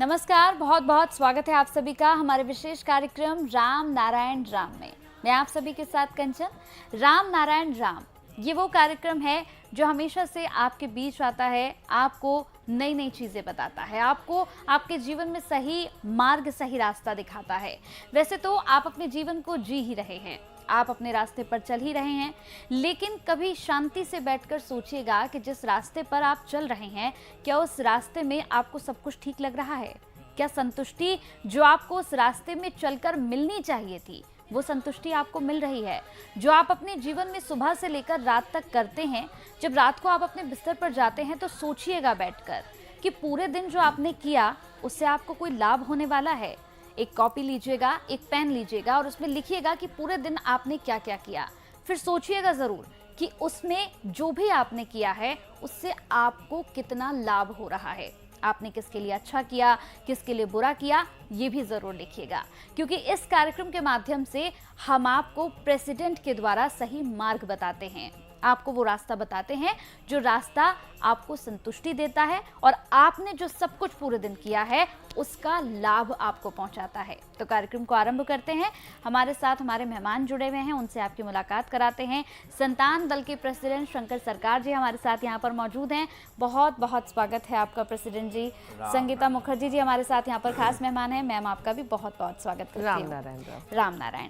नमस्कार, बहुत बहुत स्वागत है आप सभी का हमारे विशेष कार्यक्रम राम नारायण राम में। मैं आप सभी के साथ कंचन। राम नारायण राम ये वो कार्यक्रम है जो हमेशा से आपके बीच आता है, आपको नई नई चीज़ें बताता है, आपको आपके जीवन में सही मार्ग, सही रास्ता दिखाता है। वैसे तो आप अपने जीवन को जी ही रहे हैं, आप अपने रास्ते पर चल ही रहे हैं, लेकिन कभी शांति से बैठकर सोचिएगा कि जिस रास्ते पर आप चल रहे हैं, क्या उस रास्ते में आपको सब कुछ ठीक लग रहा है? क्या संतुष्टि जो आपको उस रास्ते में चलकर मिलनी चाहिए थी, वो संतुष्टि आपको मिल रही है? जो आप अपने जीवन में सुबह से लेकर रात तक करते हैं, जब रात को आप अपने बिस्तर पर जाते हैं तो सोचिएगा बैठकर कि पूरे दिन जो आपने किया उससे आपको कोई लाभ होने वाला है। एक कॉपी लीजिएगा, एक पेन लीजिएगा और उसमें लिखिएगा कि पूरे दिन आपने क्या क्या किया। फिर सोचिएगा ज़रूर कि उसमें जो भी आपने किया है उससे आपको कितना लाभ हो रहा है। आपने किसके लिए अच्छा किया, किसके लिए बुरा किया, ये भी ज़रूर लिखिएगा, क्योंकि इस कार्यक्रम के माध्यम से हम आपको प्रेसिडेंट के द्वारा सही मार्ग बताते हैं, आपको वो रास्ता बताते हैं जो रास्ता आपको संतुष्टि देता है और आपने जो सब कुछ पूरे दिन किया है उसका लाभ आपको पहुंचाता है। तो कार्यक्रम को आरंभ करते हैं। हमारे साथ हमारे मेहमान जुड़े हुए हैं, उनसे आपकी मुलाकात कराते हैं। संतान दल के प्रेसिडेंट शंकर सरकार जी हमारे साथ यहाँ पर मौजूद हैं। बहुत बहुत स्वागत है आपका प्रेसिडेंट जी। संगीता मुखर्जी जी हमारे साथ यहाँ पर खास मेहमान हैं। मैम आपका भी बहुत बहुत स्वागत करती हूँ। राम नारायण राम नारायण।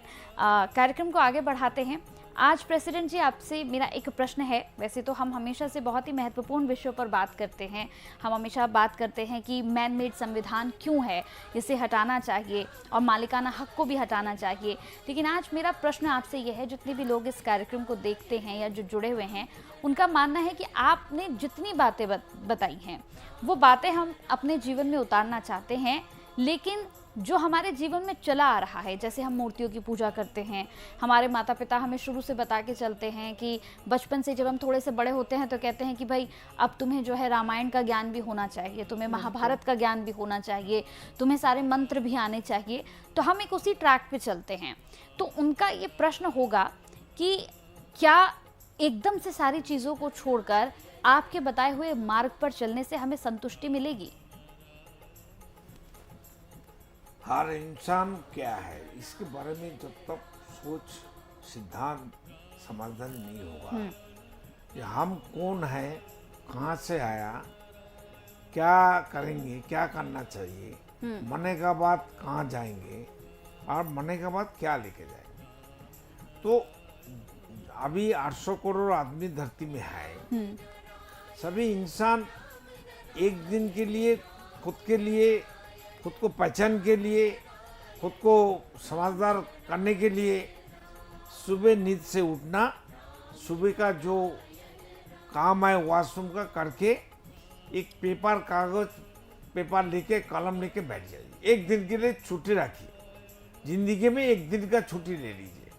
कार्यक्रम को आगे बढ़ाते हैं। आज प्रेसिडेंट जी आपसे मेरा एक प्रश्न है। वैसे तो हम हमेशा से बहुत ही महत्वपूर्ण विषयों पर बात करते हैं, हम हमेशा बात करते हैं कि मैन मेड संविधान क्यों है, इसे हटाना चाहिए और मालिकाना हक को भी हटाना चाहिए। लेकिन आज मेरा प्रश्न आपसे यह है, जितने भी लोग इस कार्यक्रम को देखते हैं या जो जुड़े हुए हैं, उनका मानना है कि आपने जितनी बातें बताई हैं वो बातें हम अपने जीवन में उतारना चाहते हैं, लेकिन जो हमारे जीवन में चला आ रहा है, जैसे हम मूर्तियों की पूजा करते हैं, हमारे माता पिता हमें शुरू से बता के चलते हैं कि बचपन से जब हम थोड़े से बड़े होते हैं तो कहते हैं कि भाई अब तुम्हें जो है रामायण का ज्ञान भी होना चाहिए, तुम्हें महाभारत का ज्ञान भी होना चाहिए, तुम्हें सारे मंत्र भी आने चाहिए। तो हम एक उसी ट्रैक पे चलते हैं। तो उनका ये प्रश्न होगा कि क्या एकदम से सारी चीज़ों को छोड़कर आपके बताए हुए मार्ग पर चलने से हमें संतुष्टि मिलेगी? हर इंसान क्या है इसके बारे में जब तक सोच सिद्धांत समाधान नहीं होगा कि हम कौन है, कहाँ से आया, क्या करेंगे, क्या करना चाहिए, मरने का बाद कहाँ जाएंगे और मरने के बाद क्या लेके जाएंगे। तो अभी 800 करोड़ आदमी धरती में है। सभी इंसान एक दिन के लिए खुद को पहचान के लिए, खुद को समझदार करने के लिए सुबह नींद से उठना, सुबह का जो काम है वॉशरूम का करके एक पेपर लेके कलम लेके बैठ जाइए। एक दिन के लिए छुट्टी रखिए, जिंदगी में एक दिन का छुट्टी ले लीजिए।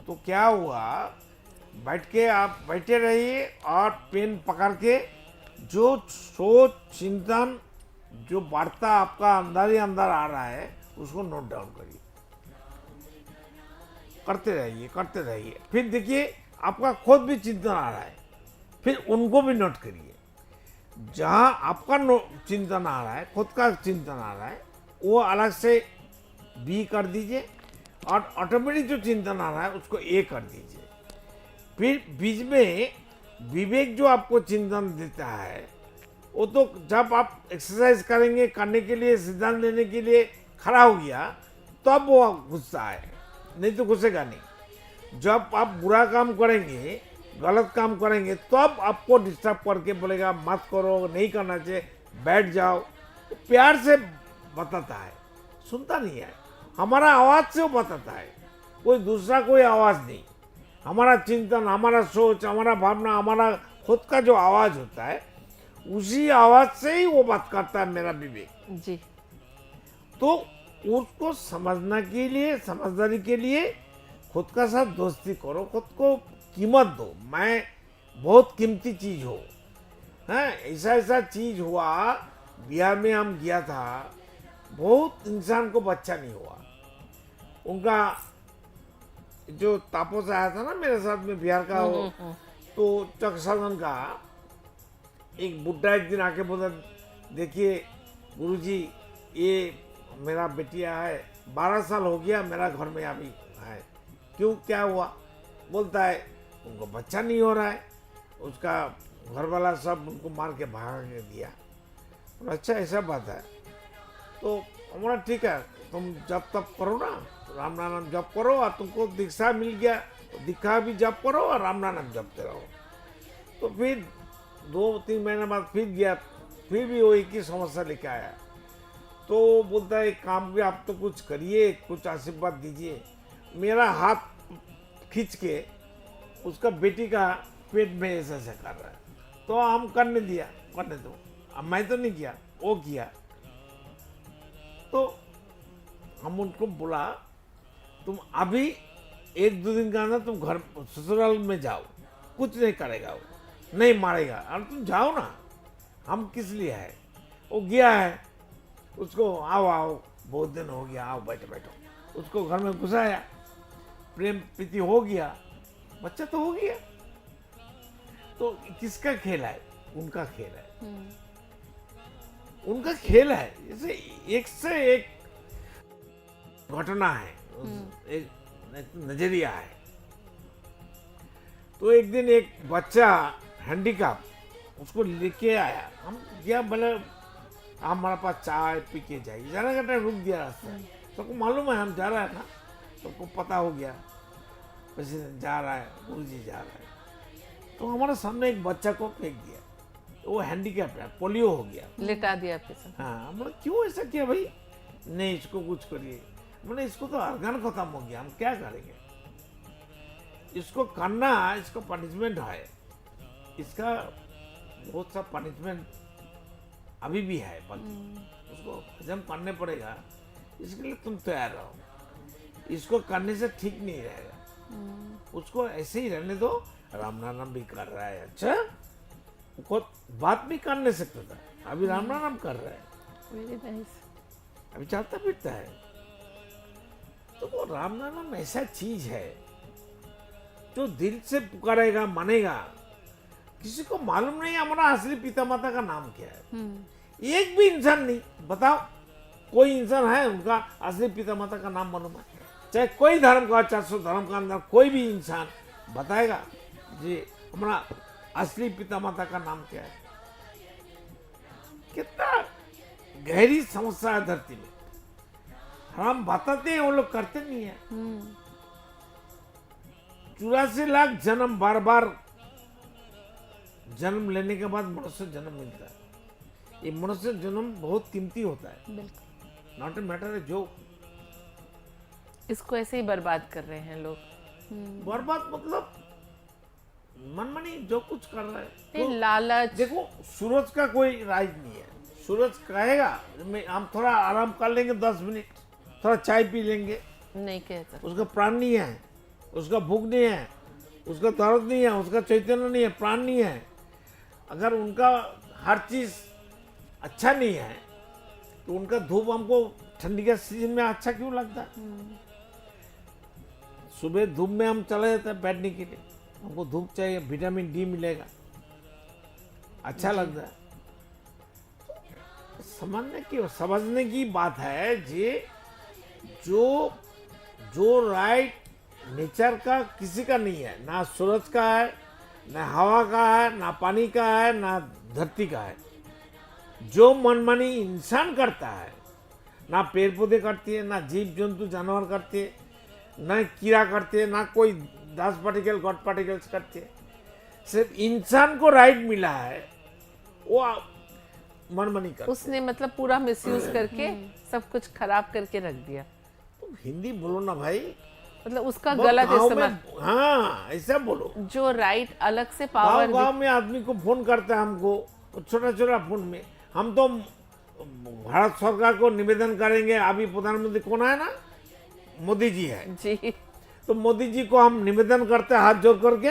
तो क्या हुआ, बैठ के आप बैठे रहिए और पेन पकड़ के जो सोच चिंतन जो वार्ता आपका अंदर ही अंदर आ रहा है उसको नोट डाउन करिए, करते रहिए। फिर देखिए आपका खुद भी चिंतन आ रहा है, फिर उनको भी नोट करिए। जहाँ आपका चिंतन आ रहा है, खुद का चिंतन आ रहा है, वो अलग से बी कर दीजिए और ऑटोमेटिक जो चिंतन आ रहा है उसको ए कर दीजिए। फिर बीच में विवेक जो आपको चिंतन देता है, वो तो जब आप एक्सरसाइज करेंगे, करने के लिए, सिद्धांत लेने के लिए खड़ा हो गया तब वो गुस्सा है, नहीं तो घुसेगा नहीं। जब आप बुरा काम करेंगे, गलत काम करेंगे, तब आपको डिस्टर्ब करके बोलेगा मत करो, नहीं करना चाहिए, बैठ जाओ। तो प्यार से बताता है, सुनता नहीं है, हमारा आवाज़ से वो बताता है, कोई दूसरा कोई आवाज़ नहीं। हमारा चिंतन, हमारा सोच, हमारा भावना, हमारा खुद का जो आवाज़ होता है, उसी आवाज से ही वो बात करता है मेरा विवेक जी। तो उसको समझने के लिए, समझदारी के लिए खुद का साथ दोस्ती करो, खुद को कीमत दो। मैं बहुत कीमती चीज हो, है ऐसा चीज हुआ। बिहार में हम गया था, बहुत इंसान को बच्चा नहीं हुआ। उनका जो तापस आया था ना मेरे साथ में बिहार का, तो चकसाधन का एक बुड्ढा एक दिन आके बोला, देखिए गुरुजी ये मेरा बेटिया है 12 साल हो गया मेरा घर में अभी है, क्यों क्या हुआ? बोलता है उनको बच्चा नहीं हो रहा है, उसका घर वाला सब उनको मार के भाग दिया। और अच्छा ऐसा बात है, तो हमारा ठीक है, तुम जब तब करो ना, राम नाम जप करो, और तुमको दीक्षा मिल गया तो दीक्षा भी जप करो और राम नाम जपते रहो। तो फिर 2-3 महीने बाद फिर गया, फिर भी वो एक ही समस्या लेके आया। तो बोलता है एक काम भी आप तो कुछ करिए, कुछ आशीर्वाद दीजिए। मेरा हाथ खींच के उसका बेटी का पेट में ऐसा ऐसा कर रहा है, तो हम करने दिया, करने दो। अब मैं तो नहीं किया, वो किया। तो हम उनको बोला तुम अभी 1-2 दिन का अंदर तुम घर ससुराल में जाओ, कुछ नहीं करेगा वो, नहीं मारेगा, और तुम जाओ ना, हम किस लिए है। वो गया है, उसको आओ आओ बहुत दिन हो गया, आओ बैठो बैठो, उसको घर में घुसाया, प्रेम प्रीति हो गया, बच्चा तो हो गया। तो किसका खेल है? उनका खेल है, उनका खेल है। जैसे एक से एक घटना है, एक नजरिया है। तो एक दिन एक बच्चा हैंडीकैप उसको लेके आया, हम गया, बोले हमारे पास चाय पी के जाइए, जाने का टाइम रुक गया रास्ते, सबको मालूम है हम जा रहा है ना, सबको पता हो गया प्रेसिडेंट जा रहा है, गुरुजी जा रहा है। तो हमारे सामने एक बच्चा को फेंक दिया, वो हैंडीकैप है, पोलियो हो गया, लिटा दिया आपके साथ। हाँ। हमने क्यों ऐसा किया भाई? नहीं इसको कुछ करिए। मैंने इसको तो अर्गन खत्म हो गया, हम क्या करेंगे? इसको करना, इसको पनिशमेंट है, इसका बहुत सा पनिशमेंट अभी भी है, बाकी उसको हजम करने पड़ेगा, इसके लिए तुम तैयार रहो। इसको करने से ठीक नहीं रहेगा, उसको ऐसे ही रहने दो। राम नाम भी कर रहा है, अच्छा वो बात भी कर नहीं सकता था, अभी राम नाम कर रहा है, वेरी नाइस। अभी चलता फिरता है। तो वो राम नाम ऐसा चीज है जो दिल से पुकारेगा, मानेगा। किसी को मालूम नहीं हमारा असली पिता माता का नाम क्या है, एक भी इंसान नहीं। बताओ कोई इंसान है उनका असली पिता माता का नाम मालूम है? चाहे कोई धर्म का, 400 धर्म का अंदर कोई भी इंसान बताएगा जी हमारा असली पिता माता का नाम क्या है? कितना गहरी समस्या है धरती में। हम बताते हैं, वो लोग करते नहीं है। 84 लाख जन्म बार बार जन्म लेने के बाद मनुष्य जन्म मिलता है। ये मनुष्य जन्म बहुत कीमती होता है, बिल्कुल। नॉट ए मैटर है जो इसको ऐसे ही बर्बाद कर रहे हैं लोग। बर्बाद मतलब मनमानी जो कुछ कर रहा है। नहीं, तो लालच। देखो सूरज का कोई राइट नहीं है। सूरज कहेगा हम थोड़ा आराम कर लेंगे 10 मिनट, थोड़ा चाय पी लेंगे, नहीं कहता। उसका प्राण नहीं है, उसका भूख नहीं है, उसका दर्द नहीं है, उसका चैतन्य नहीं है, प्राण नहीं है। अगर उनका हर चीज अच्छा नहीं है तो उनका धूप हमको ठंडी के सीजन में अच्छा क्यों लगता है? सुबह धूप में हम चले जाते हैं बैठने के लिए, हमको धूप चाहिए, विटामिन डी मिलेगा, अच्छा लगता है। समझने की बात है जी, जो राइट नेचर का किसी का नहीं है, ना सूरज का है, ना हवा का है, ना पानी का है, ना धरती का है। जो मनमानी इंसान करता है, ना पेड़ पौधे करती है, ना जीव जंतु जानवर करते हैं, ना कीड़ा करते हैं, ना कोई डस्ट पार्टिकल गॉड पार्टिकल्स करते हैं। सिर्फ इंसान को राइट मिला है, वो मनमानी करते। उसने मतलब पूरा मिसयूज करके सब कुछ खराब करके रख दिया। तो हिंदी बोलो ना भाई, मतलब उसका बहुत गलत गाँव इस्तेमाल। में, हाँ ऐसा बोलो। जो राइट अलग से पावर गाँव में आदमी को फोन करता है हमको, छोटा छोटा फोन में। हम तो भारत सरकार को निवेदन करेंगे, अभी प्रधानमंत्री कौन है ना, मोदी जी है जी। तो मोदी जी को हम निवेदन करते हैं हाथ जोड़ करके,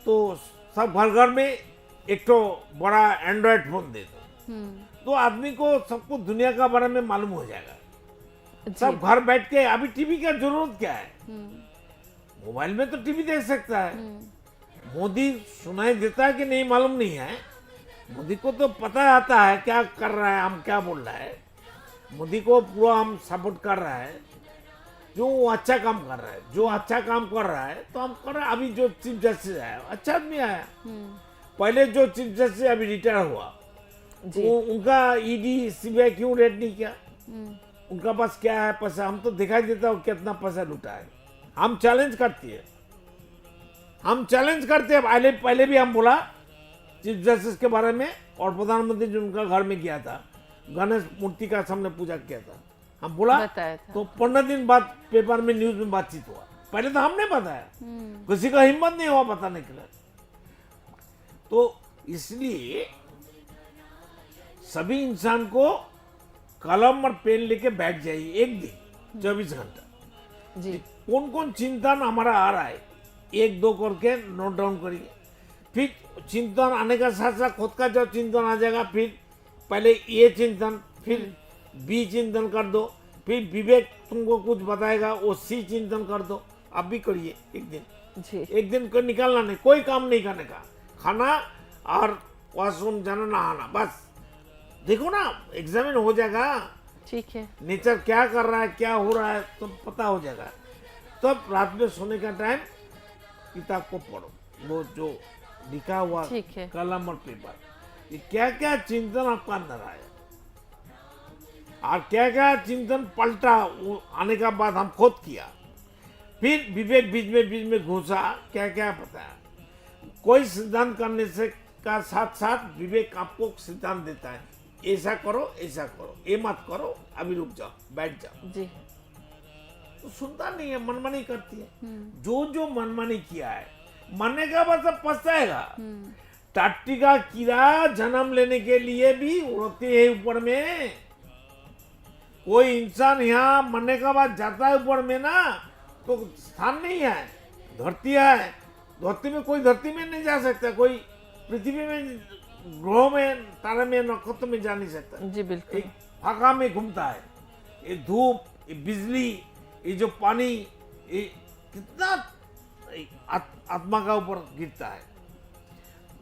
तो सब घर घर में एक तो बड़ा एंड्रॉयड फोन दे दो, तो आदमी को सबको दुनिया का बारे में मालूम हो जाएगा। सब घर बैठ के, अभी टीवी का जरूरत क्या है? मोबाइल में तो टीवी देख सकता है। मोदी सुनाई देता है कि नहीं मालूम नहीं है, मोदी को तो पता आता है क्या कर रहा है, हम क्या बोल रहा है। मोदी को पूरा हम सपोर्ट कर रहा है, जो वो अच्छा काम कर रहा है, जो अच्छा काम कर रहा है तो हम कर रहे हैं। अभी जो चीफ जस्टिस आया अच्छा आदमी आया, पहले जो चीफ जस्टिस अभी रिटायर हुआ जी वो उनका ईडी सीबीआई क्यों रेड नहीं किया? उनका पास क्या है पैसा? हम तो दिखाई देता हो कितना पैसा लूटा है। हम चैलेंज करते हैं, हम चैलेंज करते हैं। पहले भी हम बोला चीफ जस्टिस के बारे में, और प्रधानमंत्री जो उनका घर में गया था, गणेश मूर्ति का सामने पूजा किया था, हम बोला बताया था। तो 15 दिन बाद पेपर में न्यूज में बातचीत हुआ। पहले तो हमने बताया, किसी का हिम्मत नहीं हुआ बताने के लिए। तो इसलिए सभी इंसान को कलम और पेन लेके बैठ जाइए एक दिन 24 घंटा। जी कौन कौन चिंतन हमारा आ रहा है एक दो करके नोट डाउन करिए। फिर चिंतन आने का साथ साथ खुद का जब चिंतन आ जाएगा, फिर पहले ये चिंतन, फिर बी चिंतन कर दो, फिर विवेक तुमको कुछ बताएगा वो सी चिंतन कर दो। आप भी करिए एक दिन, जी एक दिन को निकालना नहीं, कोई काम नहीं करने का, खाना और वॉशरूम जाना नहाना, बस देखो ना एग्जामिन हो जाएगा, ठीक है। नेचर क्या कर रहा है क्या हो रहा है तो पता हो जाएगा। तब रात में सोने का टाइम किताब को पढ़ो, वो जो लिखा हुआ ठीक है। कलम और पेपर, ये क्या क्या चिंतन आपका अंदर आया और क्या क्या चिंतन पलटा, वो आने का बाद हम खुद किया, फिर विवेक बीच में घुसा, क्या क्या बताया। कोई सिद्धांत करने से का साथ साथ विवेक आपको सिद्धांत देता है, ऐसा करो ऐसा करो, ये मत करो, अभी रुक जाओ बैठ जाओ। जी तो सुनता नहीं है, मनमानी करती है। जो जो मनमानी किया है मरने का बाद सब पछताएगा। टट्टी का कीड़ा जन्म लेने के लिए भी उड़ते है ऊपर में। कोई इंसान यहाँ मरने का बाद जाता है ऊपर में ना, तो स्थान नहीं है, धरती है, धरती में कोई धरती में नहीं जा सकता, कोई पृथ्वी में ग्रह में तारे में नक्षत्र में जा नहीं सकता। जी बिल्कुल। एक फाका में घूमता है। ये धूप, ये बिजली, ये जो पानी, ये कितना आत्मा का ऊपर गिरता है।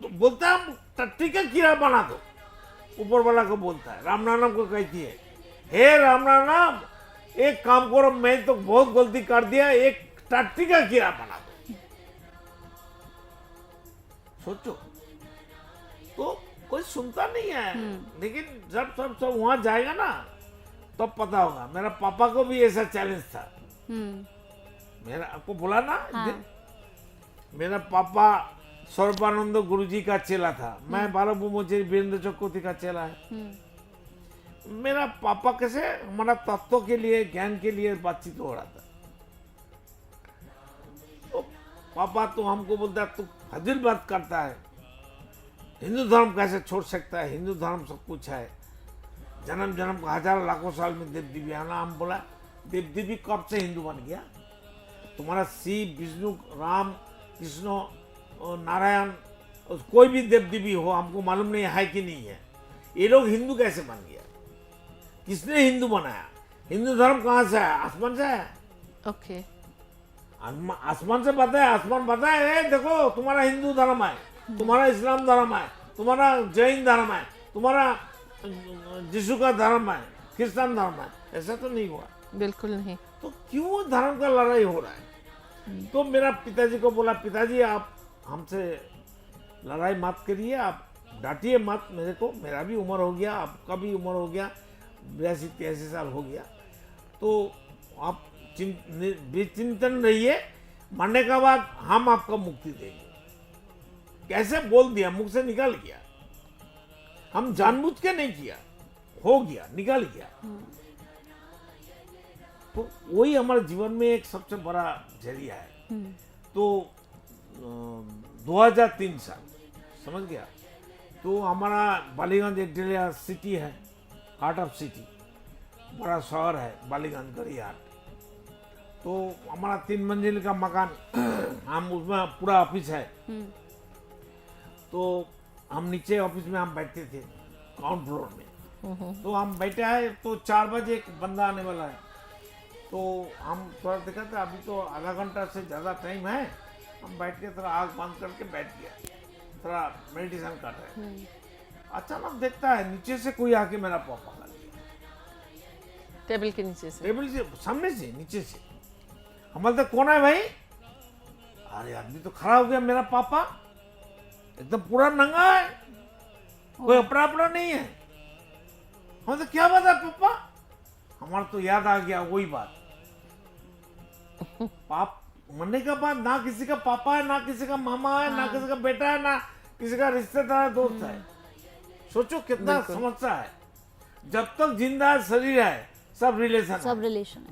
तो बोलता है टट्टी का कीड़ा बना दो, ऊपर वाला को बोलता है। राम नाम को कहती है, हे राम नाम एक काम करो, मैं तो बहुत गलती कर दिया, एक टट्टी का कीड़ा बना दो। सोचो, तो कोई सुनता नहीं है। लेकिन जब सब वहां जाएगा ना तब तो पता होगा। मेरा पापा को भी ऐसा चैलेंज था। मेरा आपको बोला ना हाँ। मेरा पापा सर्वानंद गुरुजी का चेला था, मैं बारह ब्रह्मचारी वीरेंद्र चक्रवर्ती का चेला है। मेरा पापा कैसे हमारा तत्व के लिए, ज्ञान के लिए बातचीत हो रहा था। तो पापा तो हमको बोलता तू फजिल बात करता है, हिंदू धर्म कैसे छोड़ सकता है, हिंदू धर्म सब कुछ है, जन्म जन्म का हजारों लाखों साल में देव देवी आना। हम बोला देव देवी कब से हिंदू बन गया? तुम्हारा शिव, विष्णु, राम, कृष्ण, नारायण, कोई भी देव देवी हो, हमको मालूम नहीं है कि नहीं है, ये लोग हिंदू कैसे बन गया? किसने हिंदू बनाया? हिंदू धर्म कहाँ से आया? आसमान से आया। ओके। आसमान से पता है, आसमान पता है, देखो तुम्हारा हिंदू धर्म है, तुम्हारा इस्लाम धर्म है, तुम्हारा जैन धर्म है, तुम्हारा यीशु का धर्म है, क्रिश्चियन धर्म है। ऐसा तो नहीं हुआ। बिल्कुल नहीं। तो क्यों धर्म का लड़ाई हो रहा है? तो मेरा पिताजी को बोला, पिताजी आप हमसे लड़ाई मत करिए, आप डांटिए मत मेरे को, मेरा भी उम्र हो गया, आपका भी उम्र हो गया, 82-83 साल हो गया, तो आप बेचिंतन रहिए, मरने के बाद हम आपको मुक्ति देंगे। कैसे बोल दिया, मुख से निकल गया, हम जानबूझ के नहीं किया, हो गया, निकल गया। तो वही हमारे जीवन में एक सबसे बड़ा जरिया है। तो 2003 साल समझ गया, तो हमारा बालीगंज एक डेलिया सिटी है, हार्ट ऑफ सिटी, बड़ा शहर है बालीगंज गरीहाट। तो हमारा 3 मंजिल का मकान, हम उसमें पूरा ऑफिस है। तो हम नीचे ऑफिस में हम बैठते थे ग्राउंड फ्लोर में। तो हम बैठे हैं, तो 4 बजे एक बंदा आने वाला है। तो हम थोड़ा देखा था, अभी तो आधा घंटा से ज़्यादा टाइम है, हम बैठ के थोड़ा आँख बंद करके बैठ गया, थोड़ा मेडिटेशन कर रहे हैं। अचानक देखता है नीचे से कोई आके मेरा पापा कर लिया। टेबल के नीचे से। टेबल से सामने से नीचे से। हम बोलते कौन है भाई? अरे आदमी तो खड़ा हो गया, मेरा पापा एकदम पूरा नंगा है, कोई अपना अपना नहीं है। हम तो क्या बात है पापा? हमारा तो याद आ गया वही बात। पाप मरने के बाद ना किसी का पापा है, ना किसी का मामा है, ना किसी का बेटा है, ना किसी का रिश्तेदार है, दोस्त है। सोचो कितना समस्या है। जब तक जिंदा है, शरीर है, सब रिलेशन है।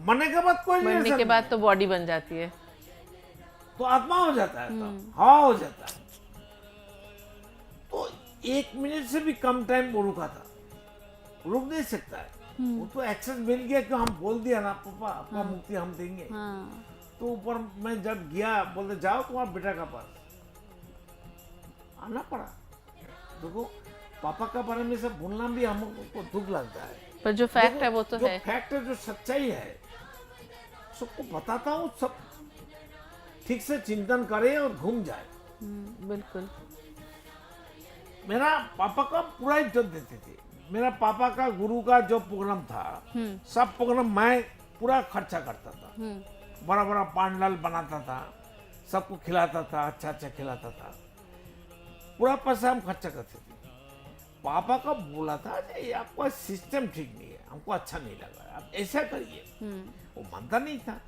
मरने के बाद कोई मरने रिलेशन के बाद तो बॉडी बन जाती है, तो आत्मा हो जाता है, तो हवा हो जाता है। तो 1 मिनट से भी कम टाइम वो रुका था, रुक नहीं सकता है। वो तो एक्सेस मिल गया कि हम बोल दिया ना पापा आपका मुक्ति हम देंगे। तो ऊपर मैं जब गया, बोलते जाओ तुम्हारे बेटा का पास, आना पड़ा। देखो पापा का बारे में सब बोलना भी हमको दुख लगता है, पर जो फैक्ट है वो तो है। फैक्ट है, जो सच्चाई है, सबको बताता हूँ, सब ठीक से चिंतन करे और घूम जाए। बिल्कुल। मेरा पापा का पूरा इज्जत देते थे। मेरा पापा का गुरु का जो प्रोग्राम था, सब प्रोग्राम मैं पूरा खर्चा करता था। बड़ा बड़ा पांडाल बनाता था, सबको खिलाता था, अच्छा अच्छा खिलाता था, पूरा पैसा हम खर्चा करते थे। पापा का बोला था ये आपका सिस्टम ठीक नहीं है, हमको अच्छा नहीं लगा, आप ऐसा करिए। वो मानता नहीं था।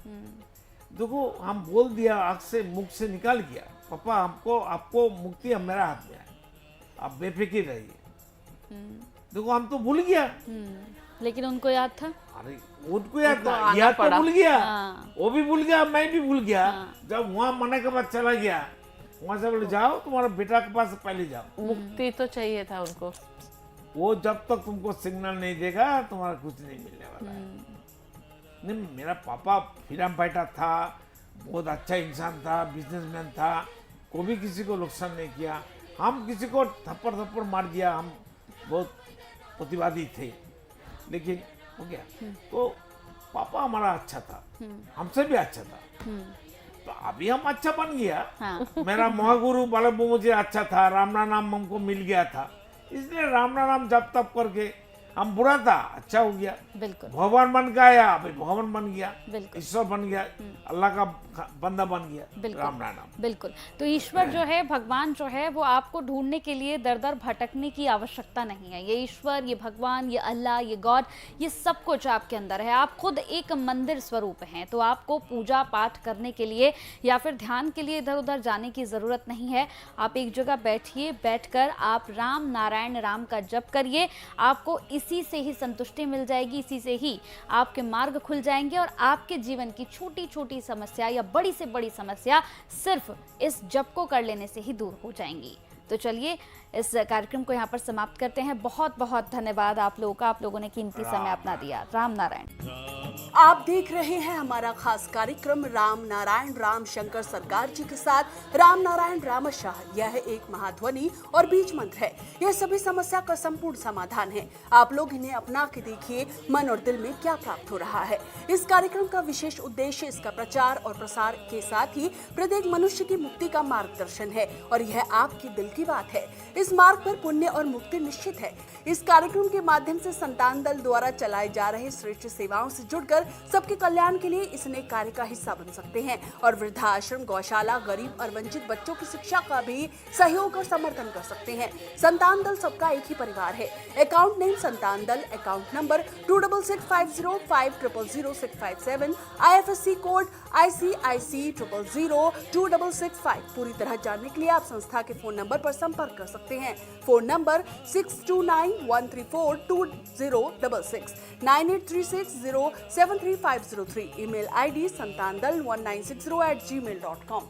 देखो हम बोल दिया, आँख से मुख से निकाल गया, पापा हमको आपको मुक्ति मेरा हाथ में है, आप बेफिक्र रहिए। देखो हम तो भूल गया, लेकिन उनको याद था। अरे उनको याद था, याद तो भूल गया। वो भी भूल गया, मैं भी भूल गया। जब वहां मरने के बाद चला गया, वहां से बोले जाओ तुम्हारे बेटा के पास पहले जाओ। मुक्ति तो चाहिए था उनको। वो जब तक तुमको सिग्नल नहीं देगा तुम्हारा कुछ नहीं मिलने वाला है। नहीं, मेरा पापा फ्रीडम फाइटर था, बहुत अच्छा इंसान था, बिजनेसमैन था, कोई किसी को नुकसान नहीं किया। हम किसी को थप्पड़ थप्पड़ मार दिया, हम बहुत प्रतिवादी थे, लेकिन हो गया। तो पापा हमारा अच्छा था, हमसे भी अच्छा था। तो अभी हम अच्छा बन गया। मेरा महागुरु बालक मुझे अच्छा था, रामना नाम हमको मिल गया था, इसलिए रामना नाम जप तप करके हम बुरा था, अच्छा हो गया। बिल्कुल। भगवान बन गया, अभी भगवान बन गया, बिल्कुल। ईश्वर बन गया, अल्लाह का बंदा बन गया। राम नाम। बिल्कुल। तो ईश्वर जो है, भगवान जो है, वो आपको ढूंढने के लिए दर दर भटकने की आवश्यकता नहीं है। ये ईश्वर, ये भगवान, ये अल्लाह, ये गॉड, ये सब कुछ आपके अंदर है। आप खुद एक मंदिर स्वरूप हैं। तो आपको पूजा पाठ करने के लिए या फिर ध्यान के लिए इधर उधर जाने की ज़रूरत नहीं है। आप एक जगह बैठिए, बैठकर आप राम नारायण राम का जप करिए। आपको इसी से ही संतुष्टि मिल जाएगी, इसी से ही आपके मार्ग खुल जाएंगे और आपके जीवन की छोटी छोटी समस्या या बड़ी से बड़ी समस्या सिर्फ इस जप को कर लेने से ही दूर हो जाएंगी। तो चलिए इस कार्यक्रम को यहाँ पर समाप्त करते हैं। बहुत बहुत धन्यवाद आप लोगों का, आप लोगों ने कीमती समय अपना दिया। राम नारायण। आप देख रहे हैं हमारा खास कार्यक्रम राम नारायण राम शंकर सरकार जी के साथ राम नारायण रामशाह। यह एक महाध्वनि और बीज मंत्र है। यह सभी समस्या का संपूर्ण समाधान है। आप लोग इन्हें अपना के देखिए, मन और दिल में क्या प्राप्त हो रहा है। इस कार्यक्रम का विशेष उद्देश्य इसका प्रचार और प्रसार के साथ ही प्रत्येक मनुष्य की मुक्ति का मार्गदर्शन है और यह आपकी दिल की बात है। इस मार्ग पर पुण्य और मुक्ति निश्चित है। इस कार्यक्रम के माध्यम से संतान दल द्वारा चलाए जा रहे श्रेष्ठ सेवाओं से जुड़कर सबके कल्याण के लिए इस नए कार्य का हिस्सा बन सकते हैं और वृद्धाश्रम, गौशाला, गरीब और वंचित बच्चों की शिक्षा का भी सहयोग और समर्थन कर सकते हैं। संतान दल सबका एक ही परिवार है। अकाउंट नेम संतान दल, account number 266505000657, IFSC code ICIC 000265। पूरी तरह जानने के लिए आप संस्था के फोन नंबर पर संपर्क कर सकते हैं। Phone number 6291342066, 9836073503, email ID santandal1960@gmail.com।